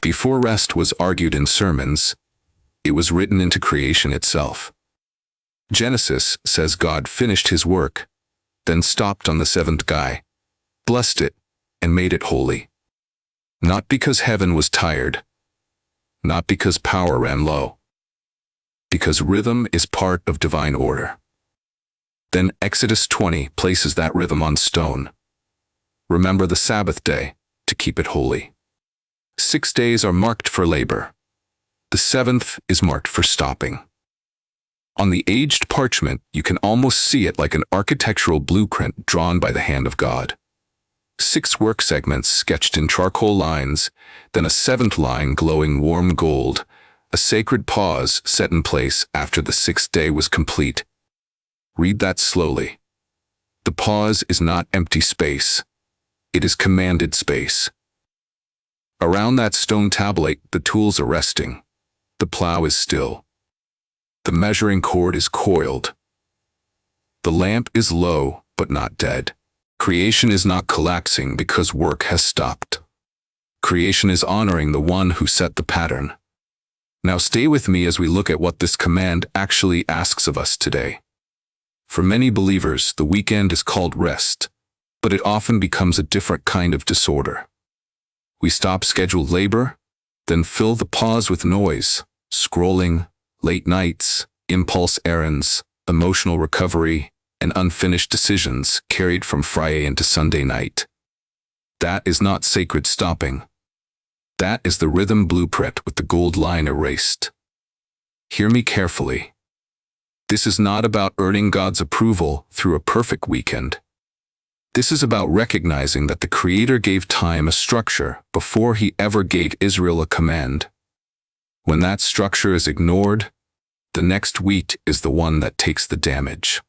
Before rest was argued in sermons, it was written into creation itself. Genesis says God finished his work, then stopped on the seventh day, blessed it, and made it holy. Not because heaven was tired, not because power ran low, because rhythm is part of divine order. Then Exodus 20 places that rhythm on stone. Remember the Sabbath day to keep it holy. 6 days are marked for labor. The seventh is marked for stopping. On the aged parchment, you can almost see it like an architectural blueprint drawn by the hand of God. 6 work segments sketched in charcoal lines, then a seventh line glowing warm gold, a sacred pause set in place after the 6th day was complete. Read that slowly. The pause is not empty space. It is commanded space. Around that stone tablet, the tools are resting. The plow is still. The measuring cord is coiled. The lamp is low, but not dead. Creation is not collapsing because work has stopped. Creation is honoring the one who set the pattern. Now stay with me as we look at what this command actually asks of us today. For many believers, the weekend is called rest, but it often becomes a different kind of disorder. We stop scheduled labor, then fill the pause with noise, scrolling, late nights, impulse errands, emotional recovery, and unfinished decisions carried from Friday into Sunday night. That is not sacred stopping. That is the rhythm blueprint with the gold line erased. Hear me carefully. This is not about earning God's approval through a perfect weekend. This is about recognizing that the Creator gave time a structure before He ever gave Israel a command. When that structure is ignored, the next week is the one that takes the damage.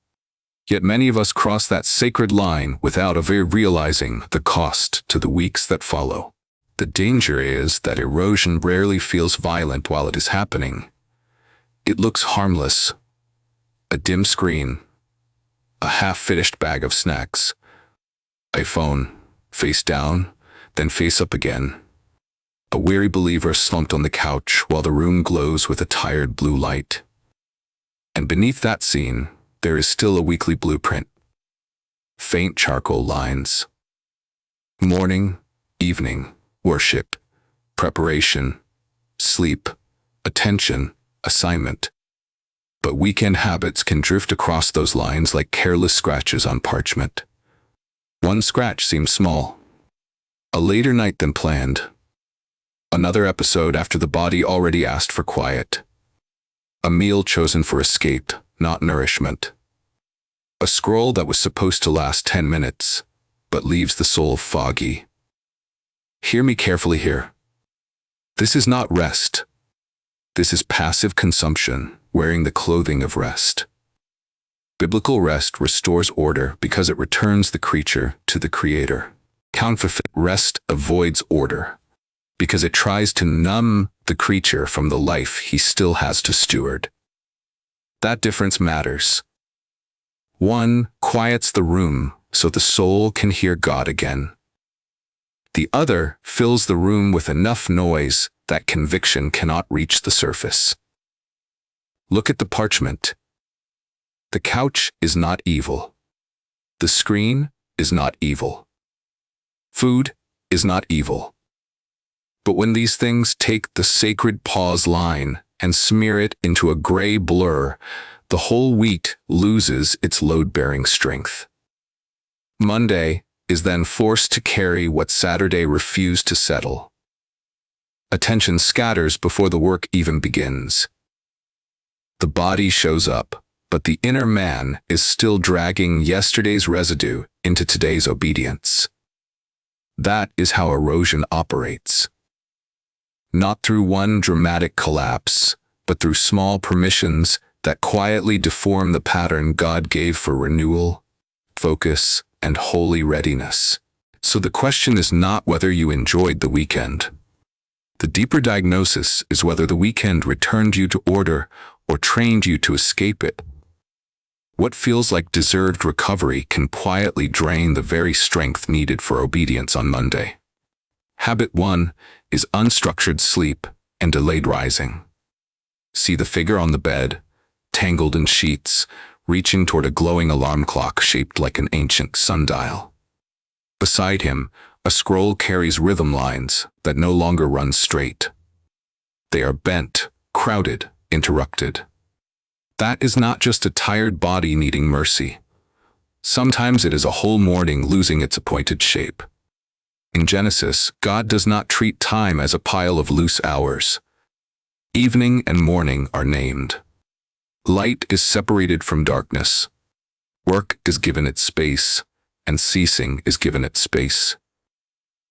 Yet many of us cross that sacred line without ever realizing the cost to the weeks that follow. The danger is that erosion rarely feels violent while it is happening. It looks harmless. A dim screen, a half-finished bag of snacks, iPhone, face down, then face up again. A weary believer slumped on the couch while the room glows with a tired blue light. And beneath that scene, there is still a weekly blueprint. Faint charcoal lines. Morning, evening, worship, preparation, sleep, attention, assignment. But weekend habits can drift across those lines like careless scratches on parchment. One scratch seems small. A later night than planned. Another episode after the body already asked for quiet. A meal chosen for escape, not nourishment. A scroll that was supposed to last 10 minutes, but leaves the soul foggy. Hear me carefully here. This is not rest. This is passive consumption, wearing the clothing of rest. Biblical rest restores order because it returns the creature to the Creator. Counterfeit rest avoids order because it tries to numb the creature from the life he still has to steward. That difference matters. One quiets the room so the soul can hear God again. The other fills the room with enough noise that conviction cannot reach the surface. Look at the parchment. The couch is not evil. The screen is not evil. Food is not evil. But when these things take the sacred pause line and smear it into a gray blur, the whole week loses its load-bearing strength. Monday is then forced to carry what Saturday refused to settle. Attention scatters before the work even begins. The body shows up, but the inner man is still dragging yesterday's residue into today's obedience. That is how erosion operates. Not through one dramatic collapse, but through small permissions that quietly deform the pattern God gave for renewal, focus, and holy readiness. So the question is not whether you enjoyed the weekend. The deeper diagnosis is whether the weekend returned you to order or trained you to escape it. What feels like deserved recovery can quietly drain the very strength needed for obedience on Monday. Habit 1. is unstructured sleep and delayed rising. See the figure on the bed, tangled in sheets, reaching toward a glowing alarm clock shaped like an ancient sundial. Beside him, a scroll carries rhythm lines that no longer run straight. They are bent, crowded, interrupted. That is not just a tired body needing mercy. Sometimes it is a whole morning losing its appointed shape. In Genesis, God does not treat time as a pile of loose hours. Evening and morning are named. Light is separated from darkness. Work is given its space, and ceasing is given its space.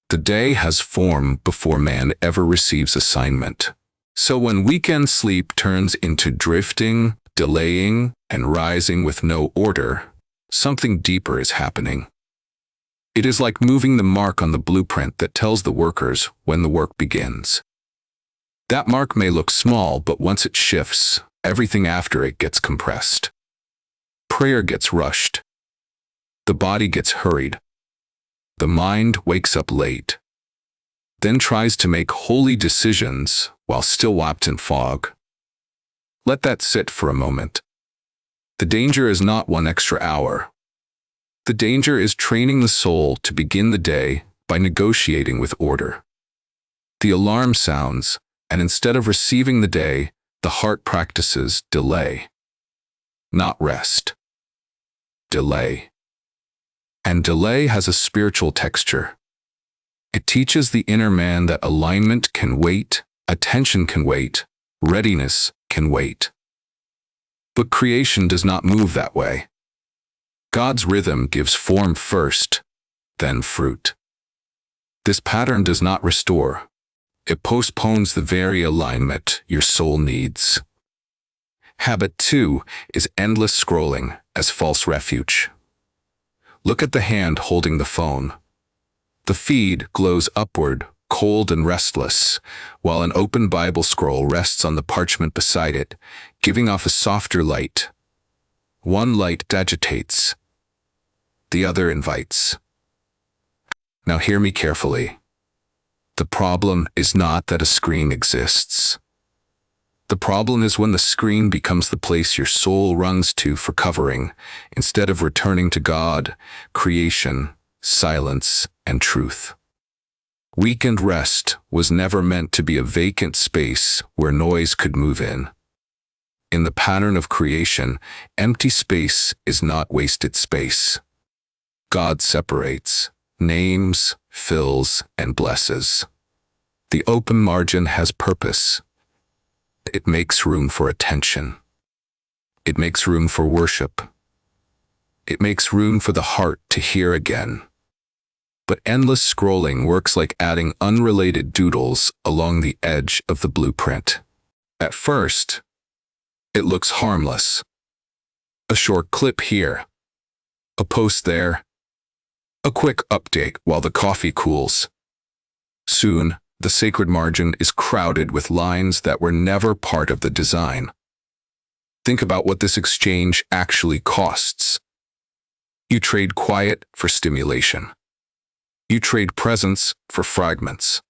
The day has form before man ever receives assignment. So when weekend sleep turns into drifting, delaying, and rising with no order, something deeper is happening. It is like moving the mark on the blueprint that tells the workers when the work begins. That mark may look small, but once it shifts, everything after it gets compressed. Prayer gets rushed. The body gets hurried. The mind wakes up late, then tries to make holy decisions while still wrapped in fog. Let that sit for a moment. The danger is not one extra hour. The danger is training the soul to begin the day by negotiating with order. The alarm sounds, and instead of receiving the day, the heart practices delay. Not rest. Delay. And delay has a spiritual texture. It teaches the inner man that alignment can wait, attention can wait, readiness can wait. But creation does not move that way. God's rhythm gives form first, then fruit. This pattern does not restore. It postpones the very alignment your soul needs. Habit 2 is endless scrolling as false refuge. Look at the hand holding the phone. The feed glows upward, cold and restless, while an open Bible scroll rests on the parchment beside it, giving off a softer light. One light agitates. The other invites. Now hear me carefully. The problem is not that a screen exists. The problem is when the screen becomes the place your soul runs to for covering, instead of returning to God, creation, silence, and truth. Weekend rest was never meant to be a vacant space where noise could move in. In the pattern of creation, empty space is not wasted space. God separates, names, fills, and blesses. The open margin has purpose. It makes room for attention. It makes room for worship. It makes room for the heart to hear again. But endless scrolling works like adding unrelated doodles along the edge of the blueprint. At first, it looks harmless. A short clip here, a post there, a quick update while the coffee cools. Soon, the sacred margin is crowded with lines that were never part of the design. Think about what this exchange actually costs. You trade quiet for stimulation. You trade presence for fragments.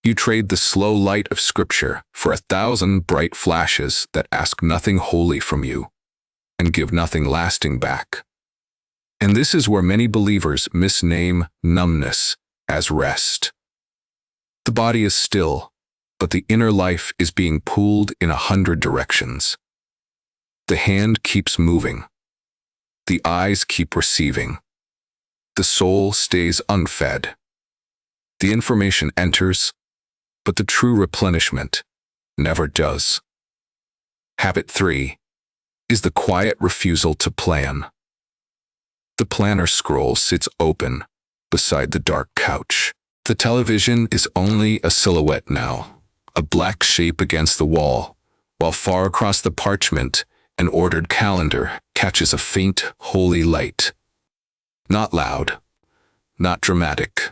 You trade the slow light of Scripture for 1,000 bright flashes that ask nothing holy from you and give nothing lasting back. And this is where many believers misname numbness as rest. The body is still, but the inner life is being pulled in 100 directions. The hand keeps moving. The eyes keep receiving. The soul stays unfed. The information enters, but the true replenishment never does. Habit 3 is the quiet refusal to plan. The planner scroll sits open beside the dark couch. The television is only a silhouette now, a black shape against the wall, while far across the parchment, an ordered calendar catches a faint, holy light. Not loud, not dramatic,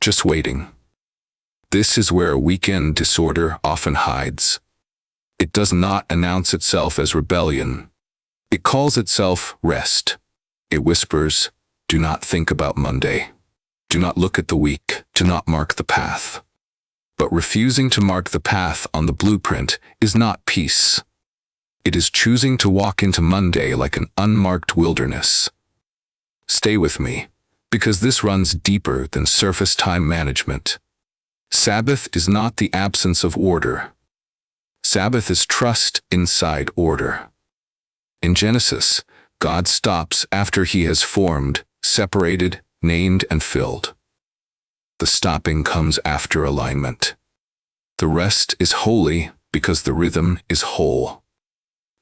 just waiting. This is where a weekend disorder often hides. It does not announce itself as rebellion. It calls itself rest. It whispers, do not think about Monday. Do not look at the week. Do not mark the path. But refusing to mark the path on the blueprint is not peace. It is choosing to walk into Monday like an unmarked wilderness. Stay with me, because this runs deeper than surface time management. Sabbath is not the absence of order. Sabbath is trust inside order. In Genesis, God stops after he has formed, separated, named, and filled. The stopping comes after alignment. The rest is holy because the rhythm is whole.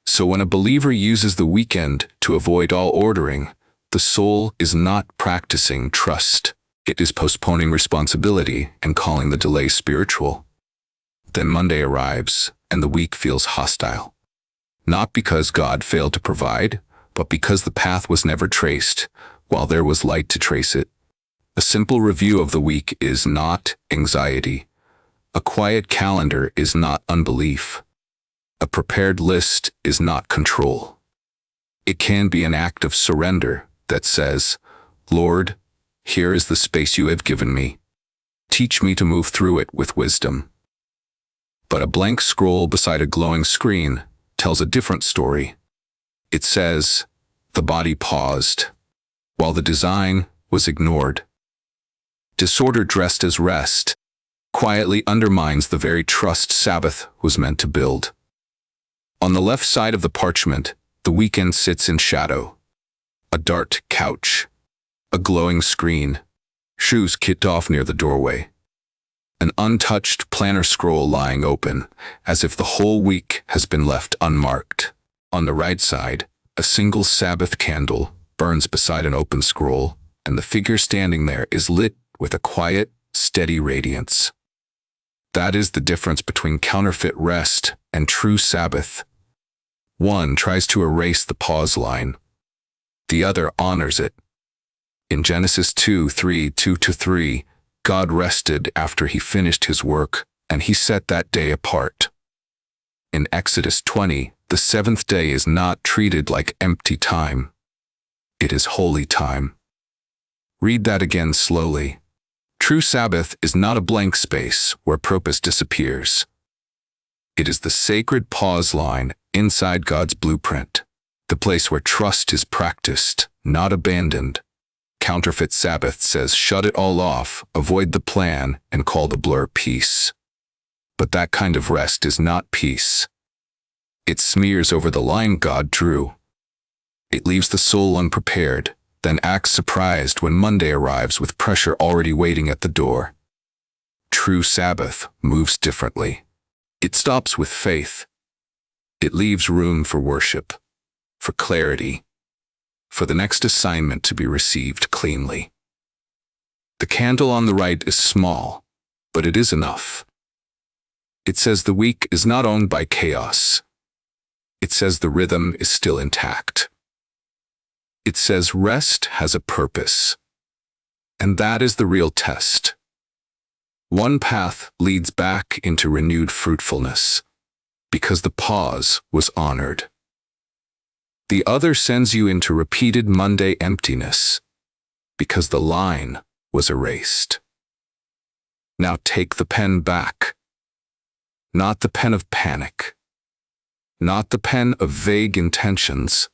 So when a believer uses the weekend to avoid all ordering, the soul is not practicing trust. It is postponing responsibility and calling the delay spiritual. Then Monday arrives, and the week feels hostile. Not because God failed to provide, but because the path was never traced, while there was light to trace it. A simple review of the week is not anxiety. A quiet calendar is not unbelief. A prepared list is not control. It can be an act of surrender that says, Lord, here is the space you have given me. Teach me to move through it with wisdom. But a blank scroll beside a glowing screen tells a different story. It says, the body paused, while the design was ignored. Disorder dressed as rest quietly undermines the very trust Sabbath was meant to build. On the left side of the parchment, the weekend sits in shadow. A dark couch, a glowing screen, shoes kicked off near the doorway. An untouched planner scroll lying open, as if the whole week has been left unmarked. On the right side, a single Sabbath candle burns beside an open scroll, and the figure standing there is lit with a quiet, steady radiance. That is the difference between counterfeit rest and true Sabbath. One tries to erase the pause line. The other honors it. In Genesis 2:3, God rested after he finished his work, and he set that day apart. In Exodus 20, the seventh day is not treated like empty time. It is holy time. Read that again slowly. True Sabbath is not a blank space where purpose disappears. It is the sacred pause line inside God's blueprint, the place where trust is practiced, not abandoned. Counterfeit Sabbath says shut it all off, avoid the plan, and call the blur peace. But that kind of rest is not peace. It smears over the line God drew. It leaves the soul unprepared, then acts surprised when Monday arrives with pressure already waiting at the door. True Sabbath moves differently. It stops with faith. It leaves room for worship, for clarity, for the next assignment to be received cleanly. The candle on the right is small, but it is enough. It says the week is not owned by chaos. It says the rhythm is still intact. It says rest has a purpose. And that is the real test. One path leads back into renewed fruitfulness, because the pause was honored. The other sends you into repeated Monday emptiness, because the line was erased. Now take the pen back. Not the pen of panic. Not the pen of vague intentions.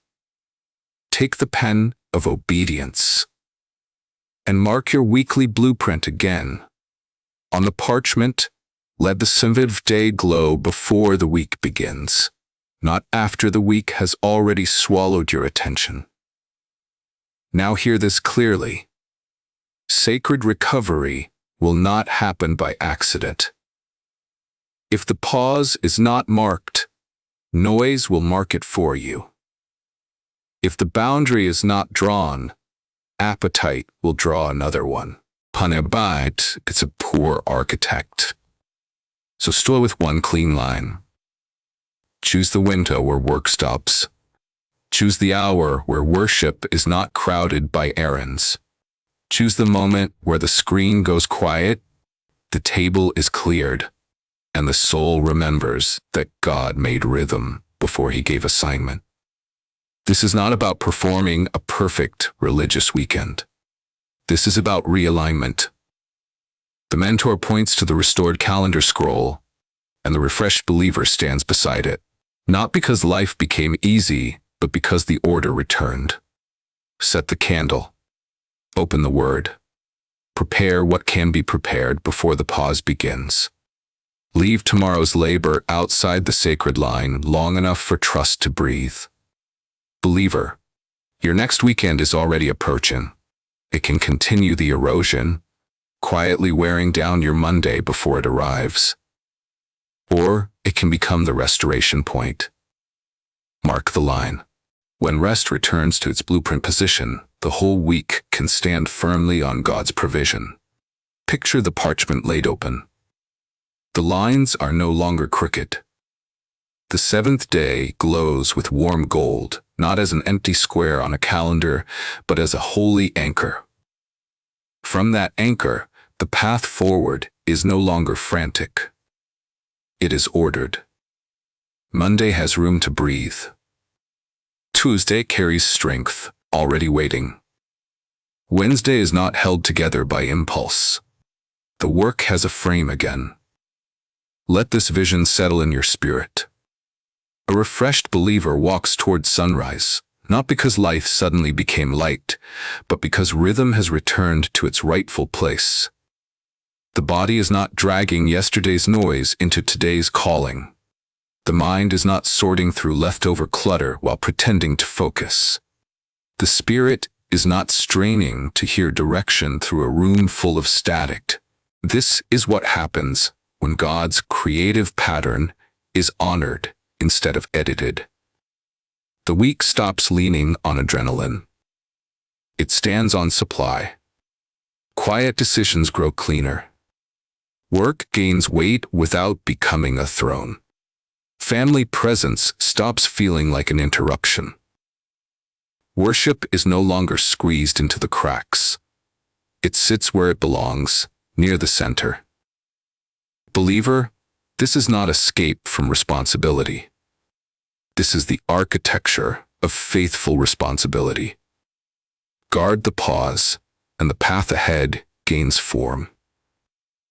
Take the pen of obedience. And mark your weekly blueprint again. On the parchment, let the seventh day glow before the week begins, not after the week has already swallowed your attention. Now hear this clearly. Sacred recovery will not happen by accident. If the pause is not marked, noise will mark it for you. If the boundary is not drawn, appetite will draw another one. Punabite, it's a poor architect. So start with one clean line. Choose the window where work stops. Choose the hour where worship is not crowded by errands. Choose the moment where the screen goes quiet, the table is cleared, and the soul remembers that God made rhythm before he gave assignment. This is not about performing a perfect religious weekend. This is about realignment. The mentor points to the restored calendar scroll, and the refreshed believer stands beside it. Not because life became easy, but because the order returned. Set the candle. Open the Word. Prepare what can be prepared before the pause begins. Leave tomorrow's labor outside the sacred line long enough for trust to breathe. Believer, your next weekend is already approaching. It can continue the erosion, quietly wearing down your Monday before it arrives. Or it can become the restoration point. Mark the line. When rest returns to its blueprint position, the whole week can stand firmly on God's provision. Picture the parchment laid open. The lines are no longer crooked. The seventh day glows with warm gold, not as an empty square on a calendar, but as a holy anchor. From that anchor, the path forward is no longer frantic. It is ordered. Monday has room to breathe. Tuesday carries strength, already waiting. Wednesday is not held together by impulse. The work has a frame again. Let this vision settle in your spirit. A refreshed believer walks toward sunrise, not because life suddenly became light, but because rhythm has returned to its rightful place. The body is not dragging yesterday's noise into today's calling. The mind is not sorting through leftover clutter while pretending to focus. The spirit is not straining to hear direction through a room full of static. This is what happens when God's creative pattern is honored instead of edited. The week stops leaning on adrenaline. It stands on supply. Quiet decisions grow cleaner. Work gains weight without becoming a throne. Family presence stops feeling like an interruption. Worship is no longer squeezed into the cracks. It sits where it belongs, near the center. Believer, this is not escape from responsibility. This is the architecture of faithful responsibility. Guard the pause, and the path ahead gains form.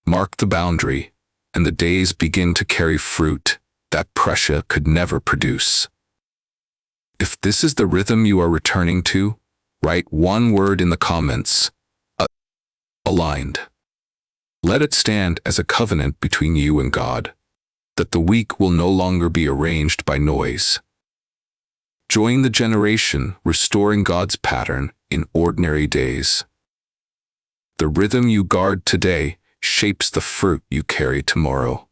Mark the boundary, and the days begin to carry fruit that pressure could never produce. If this is the rhythm you are returning to, write one word in the comments: aligned. Let it stand as a covenant between you and God, that the week will no longer be arranged by noise. Join the generation restoring God's pattern in ordinary days. The rhythm you guard today shapes the fruit you carry tomorrow.